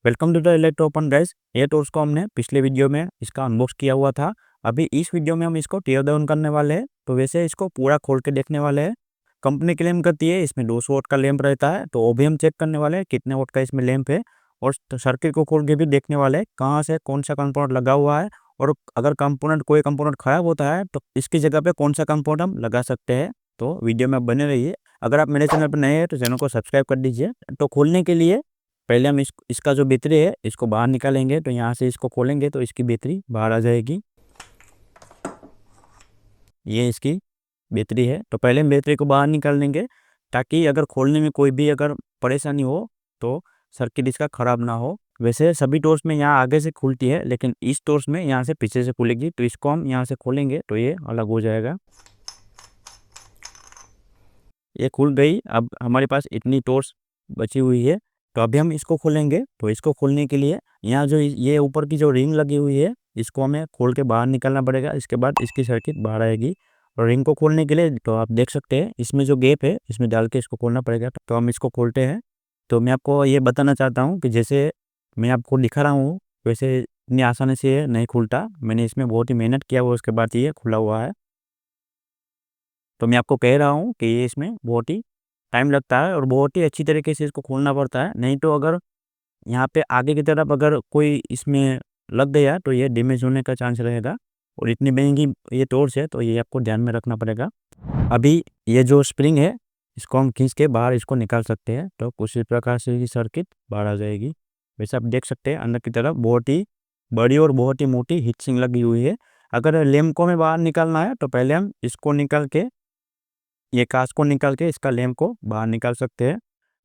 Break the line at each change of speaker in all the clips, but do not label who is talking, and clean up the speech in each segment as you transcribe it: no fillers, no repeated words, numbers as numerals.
Welcome to the electro open guys. ये tools को हमने पिछले वीडियो में इसका अनबॉक्स किया हुआ था। अभी इस वीडियो में हम इसको टीयर डाउन करने वाले हैं। तो वैसे इसको पूरा खोल के देखने वाले हैं। कंपनी क्लेम करती है इसमें 200 वोट का लैंप रहता है, तो वो भी हम चेक करने वाले हैं कितने वोट का इसमें लैंप है। और सर्किट को खोल के भी देखने वाले हैं कहाँ से कौन सा कंपोनेंट लगा हुआ है, और अगर कोई कंपोनेंट खराब होता है तो इसकी जगह पे कौन सा कंपोनेंट हम लगा सकते हैं। तो वीडियो में बने रहिए। अगर आप मेरे चैनल पर नए हैं तो चैनल को सब्सक्राइब कर दीजिए। तो खोलने के लिए पहले हम इसका जो बैटरी है इसको बाहर निकालेंगे। तो यहाँ से इसको खोलेंगे तो इसकी बैटरी बाहर आ जाएगी। ये इसकी बैटरी है। तो पहले हम बैटरी को बाहर निकाल लेंगे ताकि अगर खोलने में कोई भी अगर परेशानी हो तो सर्किट इसका ख़राब ना हो। वैसे सभी टॉर्च में यहाँ आगे से खुलती है, लेकिन इस टॉर्च में यहाँ से पीछे से खुलेगी। तो इसको हम यहाँ से खोलेंगे तो ये अलग हो जाएगा। ये खुल गई। अब हमारे पास इतनी टॉर्च बची हुई है। तो अभी हम इसको खोलेंगे। तो इसको खोलने के लिए यहाँ जो ये ऊपर की जो रिंग लगी हुई है इसको हमें खोल के बाहर निकालना पड़ेगा। इसके बाद इसकी सर्किट बाहर आएगी। और रिंग को खोलने के लिए तो आप देख सकते हैं इसमें जो गैप है इसमें डाल के इसको खोलना पड़ेगा। तो हम इसको खोलते हैं। तो मैं आपको ये बताना चाहता हूँ कि जैसे मैं आपको दिखा रहा हूँ वैसे इतनी आसानी से ये नहीं खुलता। मैंने इसमें बहुत ही मेहनत किया हुआ, उसके बाद ये खुला हुआ है। तो मैं आपको कह रहा हूँ कि ये इसमें बहुत ही टाइम लगता है और बहुत ही अच्छी तरीके से इसको खोलना पड़ता है। नहीं तो अगर यहाँ पे आगे की तरफ अगर कोई इसमें लग गया तो ये डैमेज होने का चांस रहेगा। और इतनी महंगी ये टॉर्च है तो ये आपको ध्यान में रखना पड़ेगा। अभी ये जो स्प्रिंग है इसको हम खींच के बाहर इसको निकाल सकते हैं। तो कुछ इस प्रकार से ये सर्किट बाहर आ जाएगी। वैसे आप देख सकते हैं अंदर की तरफ बहुत ही बड़ी और बहुत ही मोटी हीट सिंक लगी हुई है। अगर लैंप को हमें बाहर निकालना है तो पहले हम इसको निकाल के ये कांच को निकाल के इसका लैंप को बाहर निकाल सकते हैं।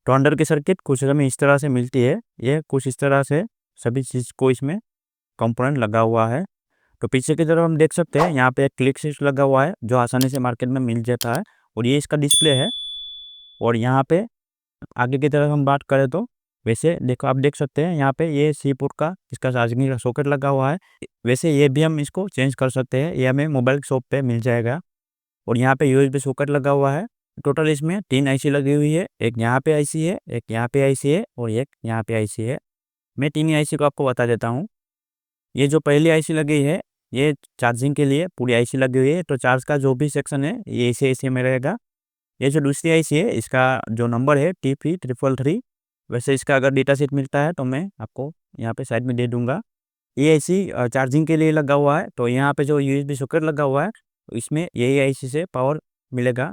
तो अंदर की सर्किट कुछ हमें इस तरह से मिलती है। ये कुछ इस तरह से सभी चीज़ को इसमें कंपोनेंट लगा हुआ है। तो पीछे की तरफ हम देख सकते हैं यहाँ पे एक क्लिक स्विच लगा हुआ है जो आसानी से मार्केट में मिल जाता है। और ये इसका डिस्प्ले है। और यहाँ पे आगे की तरफ हम बात करें तो वैसे देखो आप देख सकते हैं यहाँ पे ये सी पोर्ट का इसका चार्जिंग का सॉकेट लगा हुआ है। वैसे ये भी हम इसको चेंज कर सकते हैं, ये हमें मोबाइल शॉप पे मिल जाएगा। और यहाँ पे यूएसबी सॉकेट लगा हुआ है। टोटल इसमें 3 आईसी लगी हुई है। एक यहाँ पे आईसी है, एक यहाँ पे आईसी है और एक यहाँ पे आईसी है। मैं 3 आईसी को आपको बता देता हूँ। ये जो पहली आईसी लगी है ये चार्जिंग के लिए पूरी आईसी लगी हुई है। तो चार्ज का जो भी सेक्शन है ये इसी आईसी में रहेगा। ये जो दूसरी आईसी है इसका जो नंबर है TP333। वैसे इसका अगर डेटा शीट मिलता है तो मैं आपको यहाँ पे साइड में दे दूँगा। ये आईसी चार्जिंग के लिए लगा हुआ है। तो यहाँ पे जो यूएसबी सॉकेट लगा हुआ है इसमें यही आईसी से पावर मिलेगा।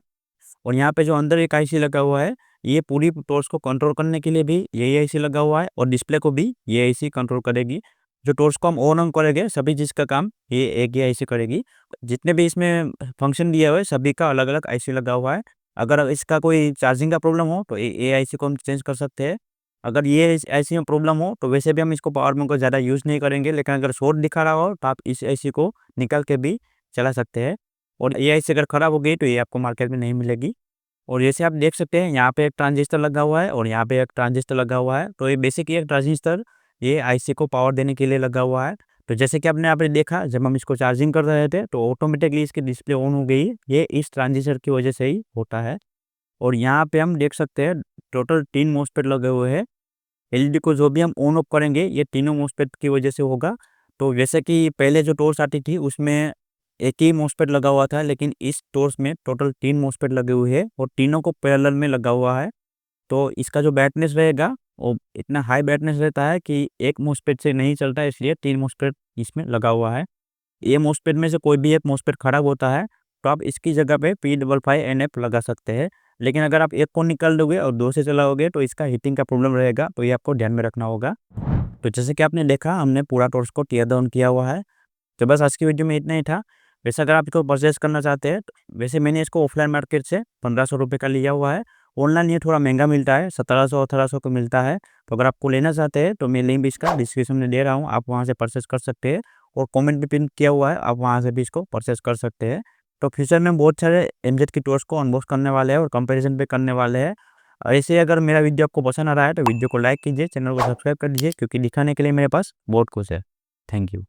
और यहाँ पे जो अंदर एक आईसी लगा हुआ है ये पूरी टॉर्च को कंट्रोल करने के लिए भी यही आईसी लगा हुआ है। और डिस्प्ले को भी ये आईसी कंट्रोल करेगी। जो टॉर्च को हम ऑन करेंगे सभी चीज़ का काम ये एक ही आईसी करेगी। जितने भी इसमें फंक्शन दिया हुआ है सभी का अलग अलग आईसी लगा हुआ है। अगर इसका कोई चार्जिंग का प्रॉब्लम हो तो ये आईसी को हम चेंज कर सकते हैं। अगर ये इस आईसी में प्रॉब्लम हो तो वैसे भी हम इसको पावर बैंक को ज़्यादा यूज़ नहीं करेंगे, लेकिन अगर शॉर्ट दिखा रहा हो तो आप इस आईसी को निकाल के भी चला सकते हैं। और ये आईसी अगर ख़राब हो गई तो ये आपको मार्केट में नहीं मिलेगी। और जैसे आप देख सकते हैं यहाँ पे एक ट्रांजिस्टर लगा हुआ है और यहाँ पे एक ट्रांजिस्टर लगा हुआ है। तो ये बेसिक एक ट्रांजिस्टर ये आईसी को पावर देने के लिए लगा हुआ है। तो जैसे कि आपने यहाँ पे देखा जब हम इसको चार्जिंग कर रहे थे तो ऑटोमेटिकली इसकी डिस्प्ले ऑन हो गई। ये इस ट्रांजिस्टर की वजह से ही होता है। और यहाँ पे हम देख सकते हैं टोटल 3 मॉसफेट लगे हुए हैं। एलईडी को जो भी हम ऑन ऑफ करेंगे ये तीनों मॉसफेट की वजह से होगा। तो जैसे कि पहले जो टॉर्च आती थी उसमें एक ही मॉसफेट लगा हुआ था, लेकिन इस टॉर्च में टोटल 3 मॉसफेट लगे हुए हैं और तीनों को पैरेलल में लगा हुआ है। तो इसका जो ब्राइटनेस रहेगा वो इतना हाई ब्राइटनेस रहता है कि एक मॉसफेट से नहीं चलता है, इसलिए 3 मॉसफेट इसमें लगा हुआ है। ये मॉसफेट में से कोई भी एक मॉसफेट खराब होता है तो आप इसकी जगह पे P55NF लगा सकते हैं। लेकिन अगर आप एक को निकाल दोगे और 2 से चलाओगे तो इसका हीटिंग का प्रॉब्लम रहेगा। तो ये आपको ध्यान में रखना होगा। तो जैसे कि आपने देखा हमने पूरा टॉर्च को टीयर डाउन किया हुआ है। तो बस आज की वीडियो में इतना ही था। वैसे अगर आप इसको परचेस करना चाहते हैं तो वैसे मैंने इसको ऑफलाइन मार्केट से 1500 रुपये का लिया हुआ है। ऑनलाइन ये थोड़ा महंगा मिलता है, 1700-1800 को मिलता है। तो अगर आपको लेना चाहते हैं तो मैं लिंक इसका डिस्क्रिप्शन में दे रहा हूँ, आप वहाँ से परचेस कर सकते हैं। और कमेंट भी पिन किया हुआ है, आप वहाँ से भी इसको परचेस कर सकते हैं। तो फ्यूचर में बहुत सारे एमजेड की टॉर्च को अनबॉक्स करने वाले हैं और कंपैरिजन भी करने वाले हैं। ऐसे अगर मेरा वीडियो आपको पसंद आ रहा है तो वीडियो को लाइक कीजिए, चैनल को सब्सक्राइब कर दीजिए, क्योंकि दिखाने के लिए मेरे पास बहुत कुछ है। Thank you.